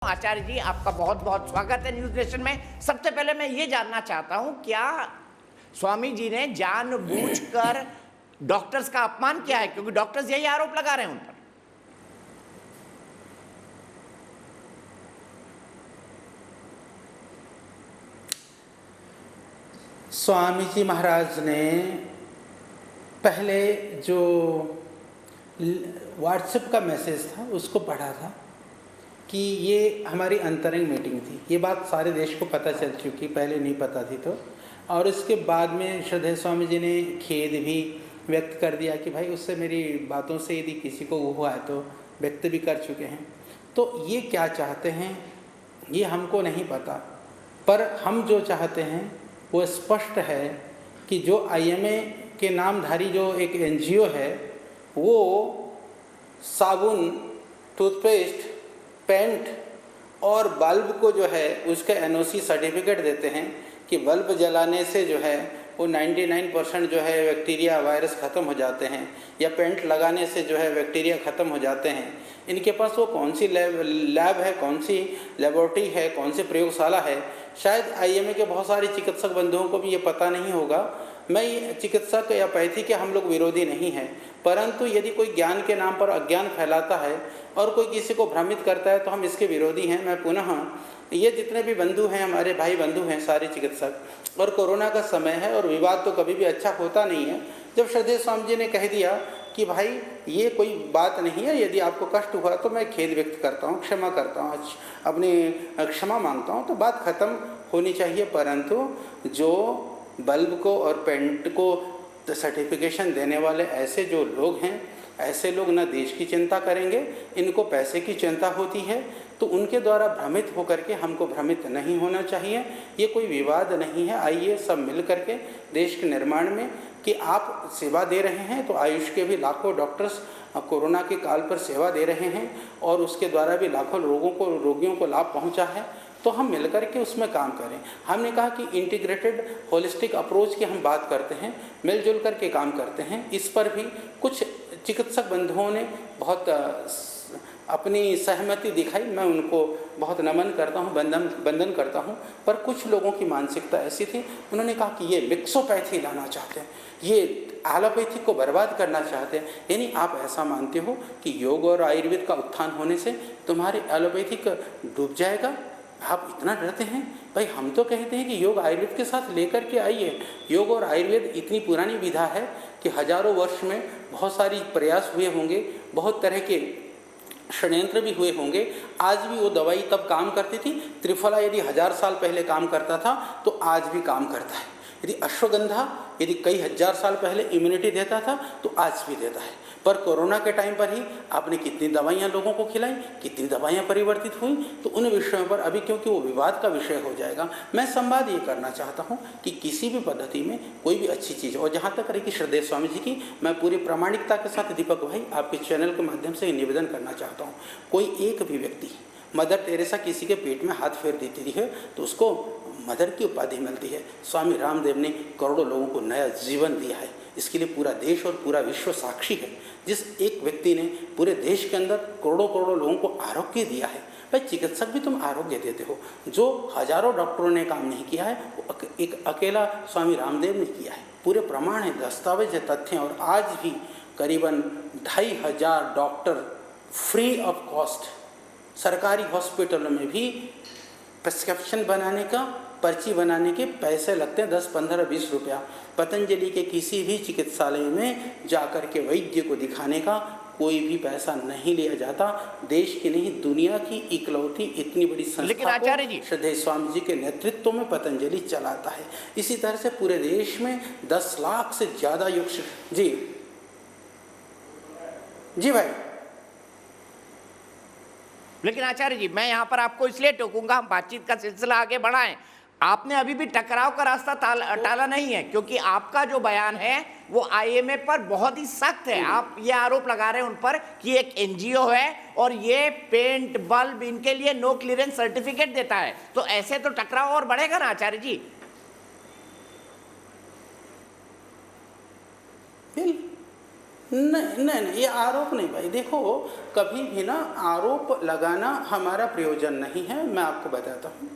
आचार्य जी, आपका बहुत बहुत स्वागत है न्यूज नेशन में। सबसे पहले मैं ये जानना चाहता हूं, क्या स्वामी जी ने जानबूझकर डॉक्टर्स का अपमान किया है? क्योंकि डॉक्टर्स यही आरोप लगा रहे हैं उन पर। स्वामी जी महाराज ने पहले जो व्हाट्सएप का मैसेज था उसको पढ़ा था कि ये हमारी अंतरंग मीटिंग थी। ये बात सारे देश को पता चल चुकी, पहले नहीं पता थी तो। और इसके बाद में श्रद्धेय स्वामी जी ने खेद भी व्यक्त कर दिया कि भाई उससे मेरी बातों से यदि किसी को हुआ है तो व्यक्त भी कर चुके हैं। तो ये क्या चाहते हैं ये हमको नहीं पता, पर हम जो चाहते हैं वो स्पष्ट है कि जो IMA के नामधारी जो एक NGO है वो साबुन, टूथपेस्ट, पेंट और बल्ब को जो है उसका NOC सर्टिफिकेट देते हैं कि बल्ब जलाने से जो है वो 99% जो है बैक्टीरिया वायरस ख़त्म हो जाते हैं, या पेंट लगाने से जो है बैक्टीरिया ख़त्म हो जाते हैं। इनके पास वो कौन सी लैब है, कौन सी लेबोरेटरी है, कौन सी प्रयोगशाला है, शायद IMA के बहुत सारे चिकित्सक बंधुओं को भी ये पता नहीं होगा। मैं चिकित्सक या पैथी के हम लोग विरोधी नहीं हैं, परंतु यदि कोई ज्ञान के नाम पर अज्ञान फैलाता है और कोई किसी को भ्रमित करता है तो हम इसके विरोधी हैं। मैं पुनः ये जितने भी बंधु हैं, हमारे भाई बंधु हैं सारे चिकित्सक, और कोरोना का समय है और विवाद तो कभी भी अच्छा होता नहीं है। जब श्रद्धेय स्वामी जी ने कह दिया कि भाई ये कोई बात नहीं है, यदि आपको कष्ट हुआ तो मैं खेद व्यक्त करता हूँ, क्षमा करता हूँ, अपनी क्षमा मांगता हूँ, तो बात ख़त्म होनी चाहिए। परंतु जो बल्ब को और पेंट को सर्टिफिकेशन देने वाले ऐसे जो लोग हैं, ऐसे लोग न देश की चिंता करेंगे, इनको पैसे की चिंता होती है, तो उनके द्वारा भ्रमित होकर के हमको भ्रमित नहीं होना चाहिए। ये कोई विवाद नहीं है। आइए सब मिल करके देश के निर्माण में, कि आप सेवा दे रहे हैं तो आयुष के भी लाखों डॉक्टर्स कोरोना के काल पर सेवा दे रहे हैं और उसके द्वारा भी लाखों रोगियों को लाभ पहुंचा है, तो हम मिलकर के उसमें काम करें। हमने कहा कि इंटीग्रेटेड होलिस्टिक अप्रोच की हम बात करते हैं, मिलजुल करके काम करते हैं। इस पर भी कुछ चिकित्सक बंधुओं ने बहुत अपनी सहमति दिखाई, मैं उनको बहुत नमन करता हूँ, वंदन करता हूँ। पर कुछ लोगों की मानसिकता ऐसी थी, उन्होंने कहा कि ये मिक्सोपैथी लाना चाहते हैं, ये एलोपैथी को बर्बाद करना चाहते हैं। यानी आप ऐसा मानते हो कि योग और आयुर्वेद का उत्थान होने से तुम्हारे एलोपैथिक डूब जाएगा? आप इतना डरते हैं? भाई हम तो कहते हैं कि योग आयुर्वेद के साथ लेकर के आइए। योग और आयुर्वेद इतनी पुरानी विधा है कि हजारों वर्ष में बहुत सारी प्रयास हुए होंगे, बहुत तरह के षड्यंत्र भी हुए होंगे। आज भी वो दवाई तब काम करती थी। त्रिफला यदि 1000 साल पहले काम करता था तो आज भी काम करता है। यदि अश्वगंधा यदि कई हजार साल पहले इम्यूनिटी देता था तो आज भी देता है। पर कोरोना के टाइम पर ही आपने कितनी दवाइयाँ लोगों को खिलाई, कितनी दवाइयाँ परिवर्तित हुई, तो उन विषयों पर अभी क्योंकि वो विवाद का विषय हो जाएगा, मैं संवाद ये करना चाहता हूँ कि किसी भी पद्धति में कोई भी अच्छी चीज़। और जहाँ तक रही कि श्रद्धेय स्वामी जी की, मैं पूरी प्रामाणिकता के साथ दीपक भाई आपके चैनल के माध्यम से निवेदन करना चाहता हूँ, कोई एक भी व्यक्ति मदर टेरेसा किसी के पेट में हाथ फेर देती है तो उसको मदर की उपाधि मिलती है। स्वामी रामदेव ने करोड़ों लोगों को नया जीवन दिया है, इसके लिए पूरा देश और पूरा विश्व साक्षी है। जिस एक व्यक्ति ने पूरे देश के अंदर करोड़ों लोगों को आरोग्य दिया है, भाई चिकित्सक भी तुम आरोग्य देते हो। जो हजारों डॉक्टरों ने काम नहीं किया है वो एक अकेला स्वामी रामदेव ने किया है। पूरे प्रमाण है, दस्तावेज है, तथ्य हैं। और आज भी करीबन 2500 डॉक्टर फ्री ऑफ कॉस्ट सरकारी हॉस्पिटलों में भी प्रिस्क्रिप्शन बनाने का, पर्ची बनाने के पैसे लगते हैं 10, 15, 20 रुपया। पतंजलि के किसी भी चिकित्सालय में जाकर के वैद्य को दिखाने का कोई भी पैसा नहीं लिया जाता। देश की नहीं दुनिया की इकलौती इतनी बड़ी संस्था को श्रद्धेय स्वामी जी के नेतृत्व में पतंजलि चलाता है। इसी तरह से पूरे देश में 10 लाख से ज़्यादा योग जी भाई। लेकिन आचार्य जी, मैं यहाँ पर आपको इसलिए टोकूंगा, हम बातचीत का सिलसिला आगे बढ़ाएं। आपने अभी भी टकराव का रास्ता टाला नहीं है, क्योंकि आपका जो बयान है वो IMA पर बहुत ही सख्त है। आप ये आरोप लगा रहे हैं उन पर कि एक NGO है और ये पेंट बल्ब इनके लिए नो क्लियरेंस सर्टिफिकेट देता है, तो ऐसे तो टकराव और बढ़ेगा ना आचार्य जी? नहीं नहीं नहीं, ये आरोप नहीं भाई। देखो, कभी भी ना आरोप लगाना हमारा प्रयोजन नहीं है। मैं आपको बताता हूँ,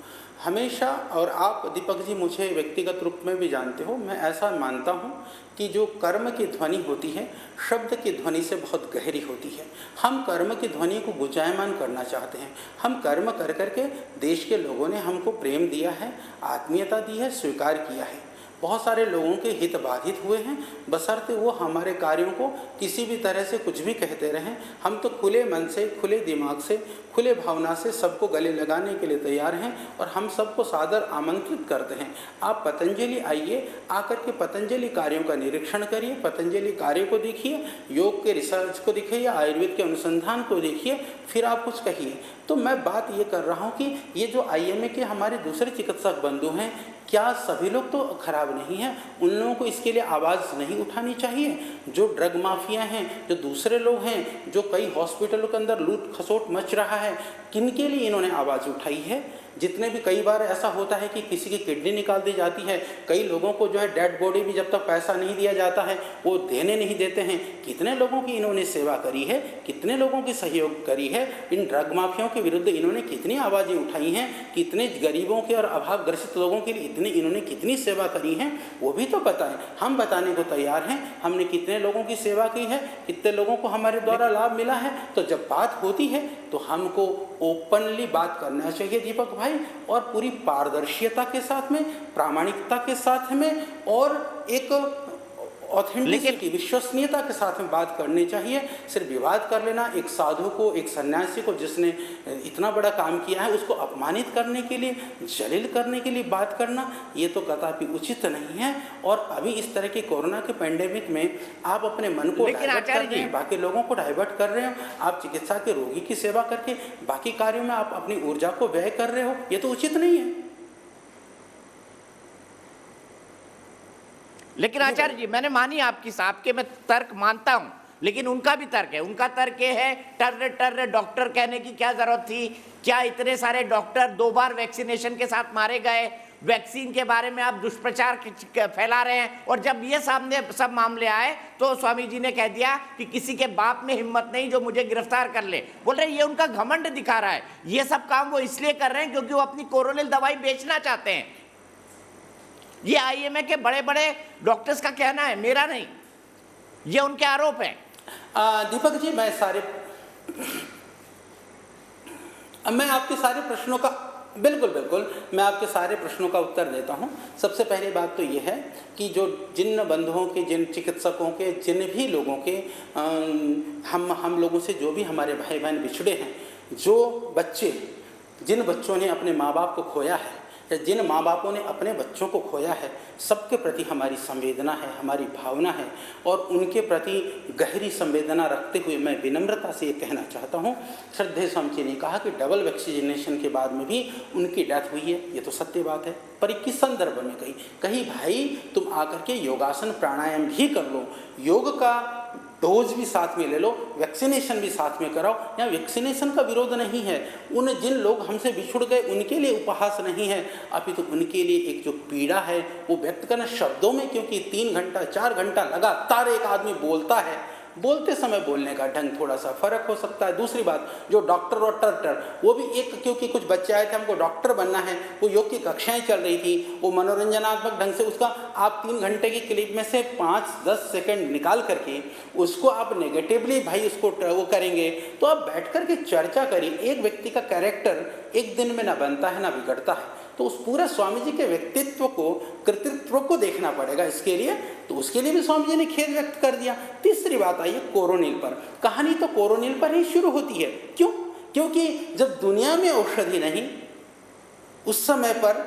हमेशा, और आप दीपक जी मुझे व्यक्तिगत रूप में भी जानते हो, मैं ऐसा मानता हूँ कि जो कर्म की ध्वनि होती है शब्द की ध्वनि से बहुत गहरी होती है। हम कर्म की ध्वनि को गुंजायमान करना चाहते हैं। हम कर्म कर करके देश के लोगों ने हमको प्रेम दिया है, आत्मीयता दी है, स्वीकार किया है। बहुत सारे लोगों के हित बाधित हुए हैं, बशर्ते वो हमारे कार्यों को किसी भी तरह से कुछ भी कहते रहें। हम तो खुले मन से, खुले दिमाग से, खुले भावना से सबको गले लगाने के लिए तैयार हैं और हम सबको सादर आमंत्रित करते हैं। आप पतंजलि आइए, आकर के पतंजलि कार्यों का निरीक्षण करिए, पतंजलि कार्य को देखिए, योग के रिसर्च को देखिए, आयुर्वेद के अनुसंधान को देखिए, फिर आप कुछ कहिए। तो मैं बात ये कर रहा हूँ कि ये जो IMA के हमारे दूसरे चिकित्सक बंधु हैं, क्या सभी लोग तो खराब नहीं हैं? उन लोगों को इसके लिए आवाज़ नहीं उठानी चाहिए? जो ड्रग माफिया हैं, जो दूसरे लोग हैं, जो कई हॉस्पिटलों के अंदर लूट खसोट मच रहा है, किनके लिए इन्होंने आवाज़ उठाई है? जितने भी, कई बार ऐसा होता है कि किसी की किडनी निकाल दी जाती है, कई लोगों को जो है डेड बॉडी भी जब तक पैसा नहीं दिया जाता है वो देने नहीं देते हैं। कितने लोगों की इन्होंने सेवा करी है, कितने लोगों की सहयोग करी है। इन ड्रग माफियाओं के विरुद्ध इन्होंने कितनी आवाज़ें उठाई हैं, कितने गरीबों के और अभावग्रसित लोगों के लिए इन्होंने कितनी सेवा करी है, वो भी तो बताएं। हम बताने को तैयार हैं हमने कितने लोगों की सेवा की है, कितने लोगों को हमारे द्वारा लाभ मिला है। तो जब बात होती है तो हमको ओपनली बात करना चाहिए दीपक भाई, और पूरी पारदर्शिता के साथ में, प्रामाणिकता के साथ में, और एक ऑथेंटिसिटी, विश्वसनीयता के साथ में बात करनी चाहिए। सिर्फ विवाद कर लेना, एक साधु को, एक सन्यासी को जिसने इतना बड़ा काम किया है उसको अपमानित करने के लिए, जलील करने के लिए बात करना, ये तो कदापि उचित नहीं है। और अभी इस तरह की कोरोना के पेंडेमिक में आप अपने मन को डाइवर्ट कर रहे हैं, बाकी लोगों को डाइवर्ट कर रहे हो। आप चिकित्सा के रोगी की सेवा करके बाकी कार्यों में आप अपनी ऊर्जा को व्यय कर रहे हो, ये तो उचित नहीं है। लेकिन आचार्य जी, मैंने मानी आपकी, साहब के मैं तर्क मानता हूं, लेकिन उनका भी तर्क है। उनका तर्क ये है, टर्र टर्र डॉक्टर कहने की क्या जरूरत थी? क्या इतने सारे डॉक्टर 2 बार वैक्सीनेशन के साथ मारे गए? वैक्सीन के बारे में आप दुष्प्रचार फैला रहे हैं। और जब ये सामने सब मामले आए तो स्वामी जी ने कह दिया कि किसी के बाप में हिम्मत नहीं जो मुझे गिरफ्तार कर ले। बोल रहे ये उनका घमंड दिखा रहा है। ये सब काम वो इसलिए कर रहे हैं क्योंकि वो अपनी कोरोनिल दवाई बेचना चाहते हैं। ये IMA के बड़े बड़े डॉक्टर्स का कहना है, मेरा नहीं, ये उनके आरोप हैं। दीपक जी, मैं आपके सारे प्रश्नों का बिल्कुल मैं आपके सारे प्रश्नों का उत्तर देता हूं। सबसे पहली बात तो ये है कि जो जिन बंधुओं के, जिन चिकित्सकों के, जिन भी लोगों के हम लोगों से जो भी हमारे भाई बहन बिछड़े हैं, जो बच्चे, जिन बच्चों ने अपने माँ बाप को खोया है या जिन माँ बापों ने अपने बच्चों को खोया है, सबके प्रति हमारी संवेदना है, हमारी भावना है। और उनके प्रति गहरी संवेदना रखते हुए मैं विनम्रता से ये कहना चाहता हूँ, श्रद्धेय स्वामी जी ने कहा कि डबल वैक्सीनेशन के बाद में भी उनकी डेथ हुई है, ये तो सत्य बात है। पर किस संदर्भ में कहीं भाई तुम आकर के योगासन प्राणायाम भी कर लो, योग का डोज भी साथ में ले लो, वैक्सीनेशन भी साथ में कराओ। यहाँ वैक्सीनेशन का विरोध नहीं है, उन जिन लोग हमसे बिछुड़ गए उनके लिए उपहास नहीं है, अपितु तो उनके लिए एक जो पीड़ा है वो व्यक्त करना शब्दों में, क्योंकि 3 घंटा 4 घंटा लगातार एक आदमी बोलता है, बोलते समय बोलने का ढंग थोड़ा सा फर्क हो सकता है। दूसरी बात, जो डॉक्टर और टर्टर, वो भी एक, क्योंकि कुछ बच्चे आए थे हमको डॉक्टर बनना है, वो योग की कक्षाएं चल रही थी, वो मनोरंजनात्मक ढंग से उसका आप 3 घंटे की क्लिप में से 5-10 सेकंड निकाल करके उसको आप नेगेटिवली भाई उसको वो करेंगे, तो आप बैठ कर के चर्चा करिए। एक व्यक्ति का कैरेक्टर एक दिन में ना बनता है ना बिगड़ता है, तो उस पूरे स्वामी जी के व्यक्तित्व को, कृतित्व को देखना पड़ेगा इसके लिए, तो उसके लिए भी स्वामी जी ने खेद व्यक्त कर दिया। तीसरी बात आई कोरोनिल पर। कहानी तो कोरोनिल पर ही शुरू होती है। क्यों? क्योंकि जब दुनिया में औषधि नहीं, उस समय पर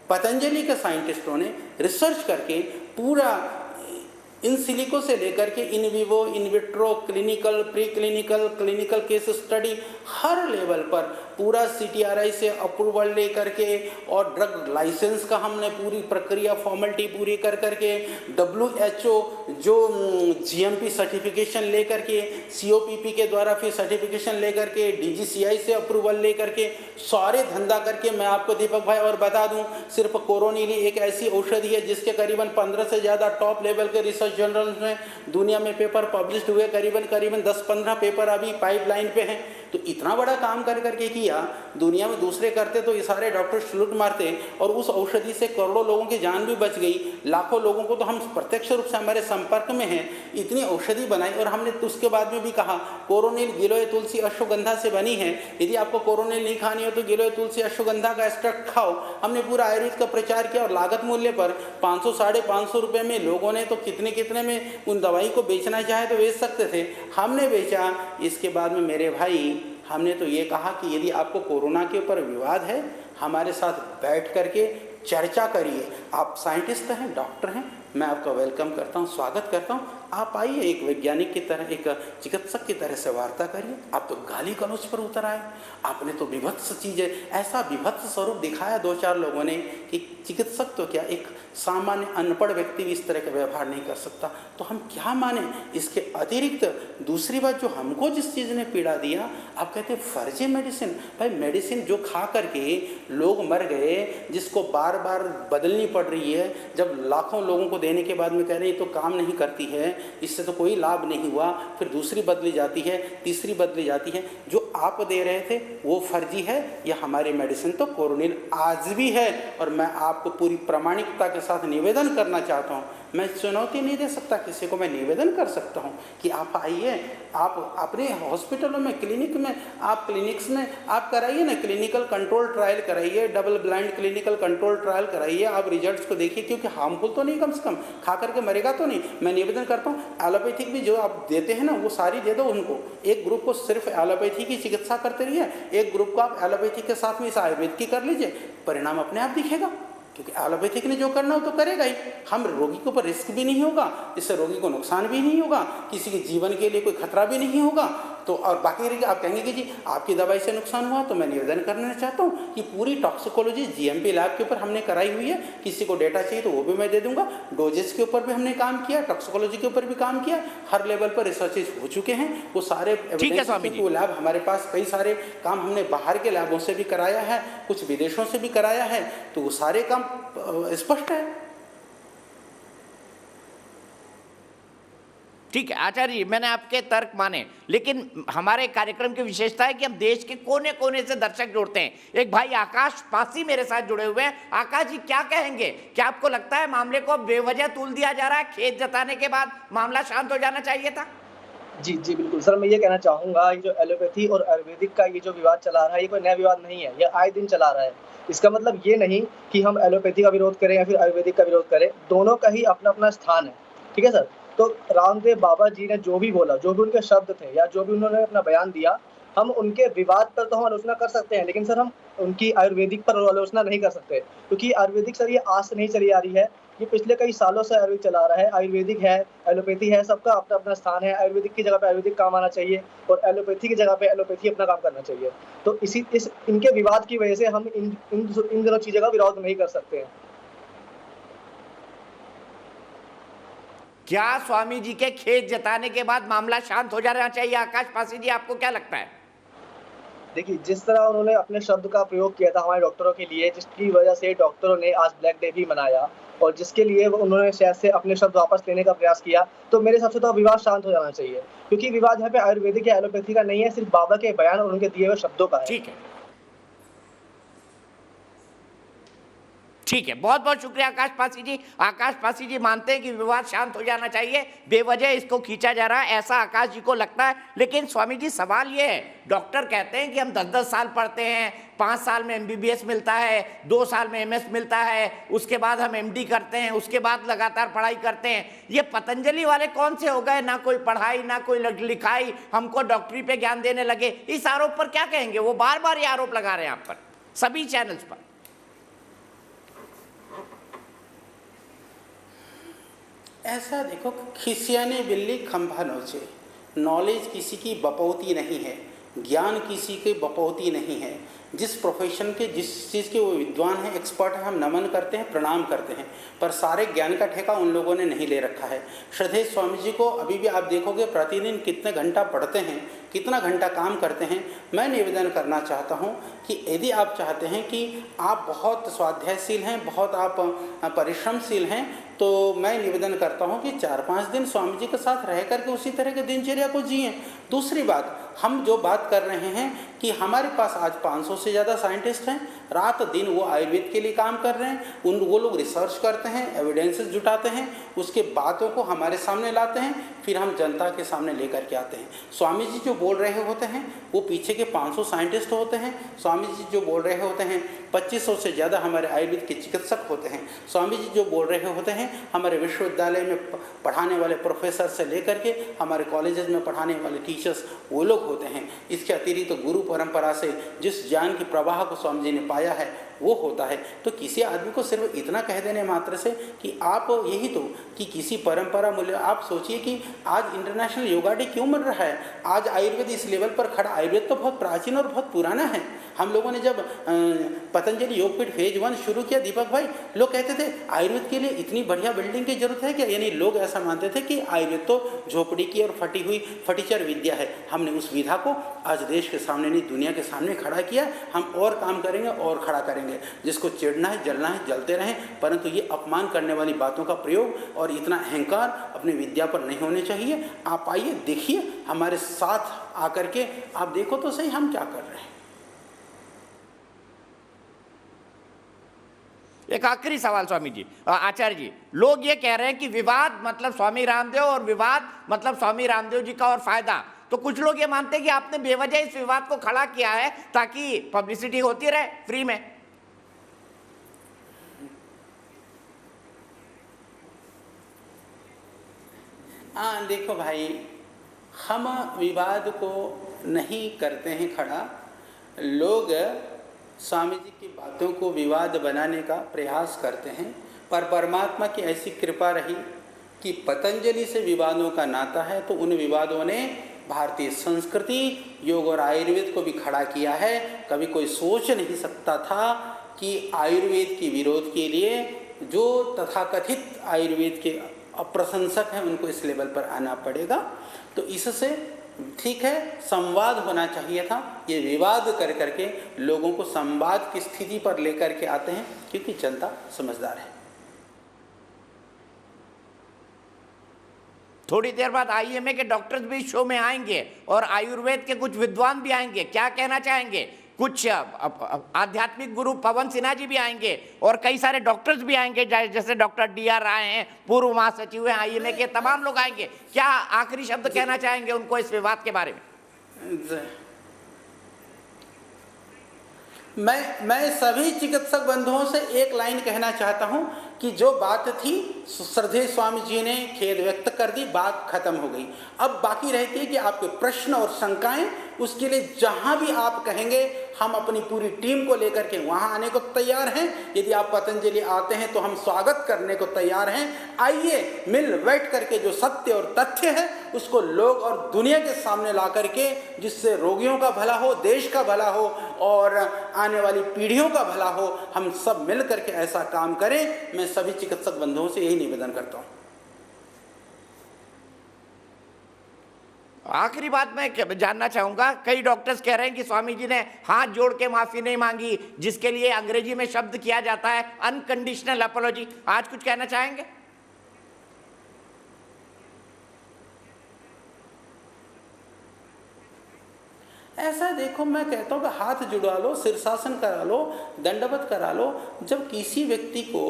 पतंजलि के साइंटिस्टों ने रिसर्च करके पूरा इन सिलिको से लेकर के in vivo, in vitro, clinical, pre clinical, clinical case study, her level पर पूरा CTRI से अप्रूवल ले करके और ड्रग लाइसेंस का हमने पूरी प्रक्रिया फॉर्मेलिटी पूरी कर करके, WHO जो GMP सर्टिफिकेशन ले करके, COPP के द्वारा फिर सर्टिफिकेशन ले करके, DGCI से अप्रूवल ले करके, सारे धंधा करके मैं आपको दीपक भाई और बता दूं, सिर्फ कोरोनिल एक ऐसी औषधि है जिसके करीबन 15 से ज़्यादा टॉप लेवल के रिसर्च रिसर्च जर्नल्स में दुनिया में पेपर पब्लिश हुए, करीबन 10-15 पेपर अभी पाइपलाइन पे हैं। तो इतना बड़ा काम कर करके किया, दुनिया में दूसरे करते तो ये सारे डॉक्टर सलूट मारते, और उस औषधि से करोड़ों लोगों की जान भी बच गई, लाखों लोगों को तो हम प्रत्यक्ष रूप से हमारे संपर्क में हैं। इतनी औषधि बनाई, और हमने तो उसके बाद में भी कहा कोरोनिल, गिलोय, तुलसी, अश्वगंधा से बनी है, यदि आपको कोरोनिल नहीं खानी हो तो गिलोय, तुलसी, अश्वगंधा का एक्सट्रैक्ट खाओ। हमने पूरा आयुर्वेद का प्रचार किया, और लागत मूल्य पर 500-550 रुपये में लोगों ने तो कितने में उन दवाई को बेचना चाहे तो बेच सकते थे, हमने बेचा। इसके बाद में मेरे भाई हमने तो ये कहा कि यदि आपको कोरोना के ऊपर विवाद है, हमारे साथ बैठ करके चर्चा करिए। आप साइंटिस्ट हैं, डॉक्टर हैं, मैं आपका वेलकम करता हूं, स्वागत करता हूं। आप आइए, एक वैज्ञानिक की तरह, एक चिकित्सक की तरह से वार्ता करिए। आप तो गाली गलौज पर उतर आए, आपने तो विभत्स चीज़ें, ऐसा विभत्स स्वरूप दिखाया 2-4 लोगों ने कि चिकित्सक तो क्या, एक सामान्य अनपढ़ व्यक्ति भी इस तरह का व्यवहार नहीं कर सकता। तो हम क्या माने? इसके अतिरिक्त दूसरी बात, जो हमको जिस चीज़ ने पीड़ा दिया, आप कहते हैं फर्जी मेडिसिन। भाई मेडिसिन जो खा करके लोग मर गए, जिसको बार बार बदलनी पड़ रही है, जब लाखों लोगों को देने के बाद में कह रहे हैं ये तो काम नहीं करती है, इससे तो कोई लाभ नहीं हुआ, फिर दूसरी बदली जाती है, तीसरी बदली जाती है। जो आप दे रहे थे वो फर्जी है, या हमारी मेडिसिन तो कोरोनिल आज भी है। और मैं आपको पूरी प्रामाणिकता के साथ निवेदन करना चाहता हूँ, मैं चुनौती नहीं दे सकता किसी को, मैं निवेदन कर सकता हूँ कि आप आइए, आप अपने हॉस्पिटलों में, क्लिनिक में, आप क्लिनिक्स में आप कराइए ना, क्लिनिकल कंट्रोल ट्रायल कराइए, double blind clinical control trial कराइए, आप रिजल्ट्स को देखिए, क्योंकि हार्मफुल तो नहीं, कम से कम खा करके मरेगा तो नहीं। मैं निवेदन करता हूँ, एलोपैथिक भी जो आप देते हैं ना वो सारी दे दो उनको। एक ग्रुप को सिर्फ एलोपैथी की चिकित्सा करते रहिए, एक ग्रुप को आप एलोपैथी के साथ में इस आयुर्वेद की कर लीजिए, परिणाम अपने आप दिखेगा। क्योंकि एलोपैथिक ने जो करना हो तो करेगा ही, हम रोगी के ऊपर रिस्क भी नहीं होगा, इससे रोगी को नुकसान भी नहीं होगा, किसी के जीवन के लिए कोई खतरा भी नहीं होगा। तो और बाकी रही, आप कहेंगे कि जी आपकी दवाई से नुकसान हुआ, तो मैं निवेदन करना चाहता हूँ कि पूरी टॉक्सिकोलॉजी जीएमपी लैब के ऊपर हमने कराई हुई है, किसी को डेटा चाहिए तो वो भी मैं दे दूंगा। डोजेस के ऊपर भी हमने काम किया, टॉक्सिकोलॉजी के ऊपर भी काम किया, हर लेवल पर रिसर्चेज हो चुके हैं, वो सारे एविडेंस लैब हमारे पास, कई सारे काम हमने बाहर के लैबों से भी कराया है, कुछ विदेशों से भी कराया है, तो वो सारे काम स्पष्ट है। ठीक है आचार्य जी, मैंने आपके तर्क माने, लेकिन हमारे कार्यक्रम की विशेषता है कि हम देश के कोने कोने से दर्शक जोड़ते हैं। एक भाई आकाश पासी मेरे साथ जुड़े हुए हैं। आकाश जी क्या कहेंगे, क्या आपको लगता है मामले को बेवजह तूल दिया जा रहा है? खेद जताने के बाद मामला शांत हो जाना चाहिए था। जी बिल्कुल सर, मैं ये कहना चाहूँगा, ये जो एलोपैथी और आयुर्वेदिक का ये जो विवाद चला रहा है, ये कोई नया विवाद नहीं है, ये आए दिन चला रहा है। इसका मतलब ये नहीं कि हम एलोपैथी का विरोध करें या फिर आयुर्वेदिक का विरोध करें, दोनों का ही अपना-अपना स्थान है, ठीक है सर। तो रामदेव बाबा जी ने जो भी बोला, जो भी उनके शब्द थे या जो भी उन्होंने अपना बयान दिया, हम उनके विवाद पर तो हम आलोचना कर सकते हैं, लेकिन सर हम उनकी आयुर्वेदिक पर आलोचना नहीं कर सकते, क्योंकि आयुर्वेदिक सर ये आज से नहीं चली आ रही है, ये पिछले कई सालों से आयुर्वेद चला रहा है। आयुर्वेदिक है, एलोपैथी है, सबका अपना-अपना स्थान है। आयुर्वेदिक की जगह पे आयुर्वेदिक काम आना चाहिए और एलोपैथी की जगह पे एलोपैथी अपना काम करना चाहिए। तो इनके विवाद की वजह से हम इन दोनों चीज़ों का विरोध नहीं कर सकते हैं। क्या स्वामी जी के खेद जताने के बाद मामला शांत हो जाना चाहिए? आकाश पासी जी, आपको क्या लगता है? देखिए, जिस तरह उन्होंने अपने शब्द का प्रयोग किया था हमारे डॉक्टरों के लिए, जिसकी वजह से डॉक्टरों ने आज ब्लैक डे भी मनाया और जिसके लिए उन्होंने शायद से अपने शब्द वापस लेने का प्रयास किया, तो मेरे हिसाब से तो विवाद शांत हो जाना चाहिए, क्योंकि विवाद यहाँ पे आयुर्वेदिक या एलोपैथी का नहीं है, सिर्फ बाबा के बयान और उनके दिए हुए शब्दों का है। ठीक है, बहुत बहुत शुक्रिया आकाश पासी जी। आकाश पासी जी मानते हैं कि विवाद शांत हो जाना चाहिए, बेवजह इसको खींचा जा रहा है, ऐसा आकाश जी को लगता है। लेकिन स्वामी जी सवाल ये है, डॉक्टर कहते हैं कि हम 10-10 साल पढ़ते हैं, 5 साल में MBBS मिलता है, 2 साल में MS मिलता है, उसके बाद हम MD करते हैं, उसके बाद लगातार पढ़ाई करते हैं। ये पतंजलि वाले कौन से हो गए, ना कोई पढ़ाई ना कोई लिखाई, हमको डॉक्टरी पे ज्ञान देने लगे। इस आरोप पर क्या कहेंगे? वो बार बार ये आरोप लगा रहे हैं आप पर, सभी चैनल्स पर। ऐसा देखो, खिसियानी बिल्ली खंभा नोचे। नॉलेज किसी की बपौती नहीं है, ज्ञान किसी की बपौती नहीं है। जिस प्रोफेशन के, जिस चीज़ के वो विद्वान हैं, एक्सपर्ट हैं, हम नमन करते हैं, प्रणाम करते हैं, पर सारे ज्ञान का ठेका उन लोगों ने नहीं ले रखा है। श्रद्धेय स्वामी जी को अभी भी आप देखोगे प्रतिदिन कितने घंटा पढ़ते हैं, कितना घंटा काम करते हैं। मैं निवेदन करना चाहता हूं कि यदि आप चाहते हैं कि आप बहुत स्वाध्यायशील हैं, बहुत आप परिश्रमशील हैं, तो मैं निवेदन करता हूं कि 4-5 दिन स्वामी जी के साथ रह करके उसी तरह के दिनचर्या को जिएं। दूसरी बात, हम जो बात कर रहे हैं कि हमारे पास आज 500 से ज़्यादा साइंटिस्ट हैं, रात दिन वो आयुर्वेद के लिए काम कर रहे हैं, वो लोग रिसर्च करते हैं, एविडेंसेस जुटाते हैं, उसके बातों को हमारे सामने लाते हैं, फिर हम जनता के सामने लेकर के आते हैं। स्वामी जी जो बोल रहे होते हैं वो पीछे के 500 साइंटिस्ट होते हैं। स्वामी जी जो बोल रहे होते हैं 2500 से ज़्यादा हमारे आयुर्वेद के चिकित्सक होते हैं। स्वामी जी जो बोल रहे होते हैं हमारे विश्वविद्यालय में पढ़ाने वाले प्रोफेसर से लेकर के हमारे कॉलेजेस में पढ़ाने वाले टीचर्स वो लोग होते हैं। इसके अतिरिक्त तो गुरु परंपरा से जिस ज्ञान की प्रवाह को स्वामी जी ने पाया है वो होता है। तो किसी आदमी को सिर्फ इतना कह देने मात्र से कि आप यही तो कि किसी परंपरा मूल्य, आप सोचिए कि आज इंटरनेशनल योगा डे क्यों मन रहा है। आज आयुर्वेद इस लेवल पर खड़ा, आयुर्वेद तो बहुत प्राचीन और बहुत पुराना है। हम लोगों ने जब पतंजलि योगपीठ फेज 1 शुरू किया, दीपक भाई, लोग कहते थे आयुर्वेद के लिए इतनी बढ़िया बिल्डिंग की जरूरत है क्या। यानी लोग ऐसा मानते थे कि आयुर्वेद तो झोपड़ी की और फटी हुई फटीचर विद्या है। हमने उस विधा को आज देश के सामने नहीं, दुनिया के सामने खड़ा किया। हम और काम करेंगे और खड़ा करेंगे। जिसको चिढ़ना है, जलना है, जलते रहें, परंतु ये अपमान करने वाली बातों का प्रयोग और इतना अहंकार अपनी विद्या पर नहीं होने चाहिए। आप आइए, देखिए हमारे साथ आकर के, आप देखो तो सही हम क्या कर रहे हैं। एक आखिरी सवाल स्वामी जी, आचार्य जी, लोग ये कह रहे हैं कि विवाद मतलब स्वामी रामदेव और विवाद मतलब स्वामी रामदेव जी का और फायदा। तो कुछ लोग ये मानते हैं कि आपने बेवजह इस विवाद को खड़ा किया है ताकि पब्लिसिटी होती रहे फ्री में। हाँ देखो भाई, हम विवाद को नहीं करते हैं खड़ा। लोग स्वामी जी की बातों को विवाद बनाने का प्रयास करते हैं, पर परमात्मा की ऐसी कृपा रही कि पतंजलि से विवादों का नाता है, तो उन विवादों ने भारतीय संस्कृति, योग और आयुर्वेद को भी खड़ा किया है। कभी कोई सोच नहीं सकता था कि आयुर्वेद के विरोध के लिए जो तथाकथित आयुर्वेद के अप्रशंसक हैं उनको इस लेवल पर आना पड़ेगा। तो इससे ठीक है, संवाद होना चाहिए था। ये विवाद कर करके लोगों को संवाद की स्थिति पर लेकर के आते हैं, क्योंकि जनता समझदार है। थोड़ी देर बाद आईएमए के डॉक्टर्स भी शो में आएंगे और आयुर्वेद के कुछ विद्वान भी आएंगे। क्या कहना चाहेंगे? कुछ आध्यात्मिक गुरु पवन सिन्हा जी भी आएंगे और कई सारे डॉक्टर्स भी आएंगे, जैसे डॉक्टर DR राय हैं, पूर्व महासचिव हैं आईएमए के, तमाम लोग आएंगे। क्या आखिरी शब्द कहना चाहेंगे उनको इस विवाद के बारे में? मैं सभी चिकित्सक बंधुओं से एक लाइन कहना चाहता हूं कि जो बात थी श्रद्धेय स्वामी जी ने खेद व्यक्त कर दी, बात खत्म हो गई। अब बाकी रहती है कि आपके प्रश्न और शंकाएं, उसके लिए जहां भी आप कहेंगे हम अपनी पूरी टीम को लेकर के वहां आने को तैयार हैं। यदि आप पतंजलि आते हैं तो हम स्वागत करने को तैयार हैं। आइए, मिल बैठ करके जो सत्य और तथ्य है उसको लोग और दुनिया के सामने ला करके, जिससे रोगियों का भला हो, देश का भला हो और आने वाली पीढ़ियों का भला हो, हम सब मिल करके ऐसा काम करें। मैं सभी चिकित्सक बंधुओं से यही निवेदन करता हूं। आखिरी बात मैं जानना चाहूंगा, कई डॉक्टर्स कह रहे हैं कि स्वामी जी ने हाथ जोड़ के माफी नहीं मांगी, जिसके लिए अंग्रेजी में शब्द किया जाता है अनकंडीशनल अपॉलॉजी। आज कुछ कहना चाहेंगे? ऐसा देखो, मैं कहता हूँ कि हाथ जुड़ा लो, शीर्षासन करा लो, दंडवत करा लो। जब किसी व्यक्ति को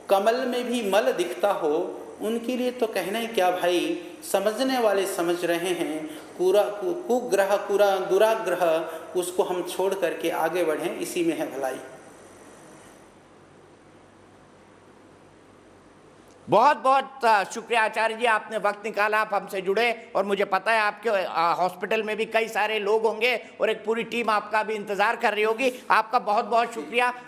कमल में भी मल दिखता हो, उनके लिए तो कहना ही क्या भाई। समझने वाले समझ रहे हैं, कुग्रह पूरा दुराग्रह उसको हम छोड़ करके आगे बढ़ें, इसी में है भलाई। बहुत बहुत शुक्रिया आचार्य जी, आपने वक्त निकाला, आप हमसे जुड़े। और मुझे पता है आपके हॉस्पिटल में भी कई सारे लोग होंगे और एक पूरी टीम आपका भी इंतजार कर रही होगी। आपका बहुत बहुत शुक्रिया।